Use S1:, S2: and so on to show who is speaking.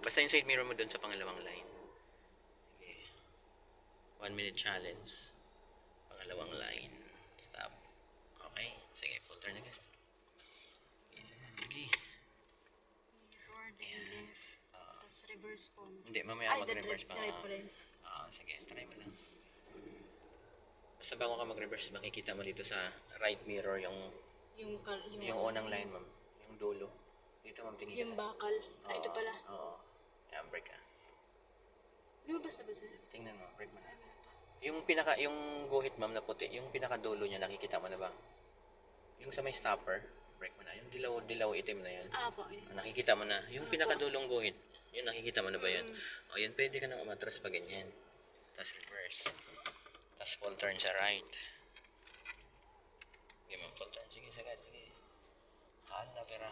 S1: Basta yung side mirror mo dun sa pangalawang line. Okay. 1 minute challenge. Pangalawang line. Stop. Okay. Sige, full turn again. Sige.
S2: Mirror, then left. Tapos reverse po.
S1: Hindi, mamaya mag-reverse pa.
S2: Right pa rin.
S1: Sige, try mo lang. Basta bago ka mag-reverse, makikita mo dito sa right mirror yung unang line, ma'am. Yung dulo. Dito, ma'am, tingin ka
S2: Yung bakal. Ito pala.
S1: Oo. Yan, break ka.
S2: Lumabas na ba sir?
S1: Tingnan mo, break mo na. Yung guhit, ma'am, na puti, yung pinaka-dulo niya, nakikita mo na ba? Yung sa may stopper, break mo na. Yung dilaw itim na yun.
S2: Po.
S1: Nakikita mo na. Yung pinaka-dulong guhit, yun, nakikita mo na ba yun? O, yun, pwede ka nang umatras pa ganyan. Tapos reverse. Tapos full turn sa right. Sige, ma'am, full turn. Sige, sagad, sige. Hala, pera.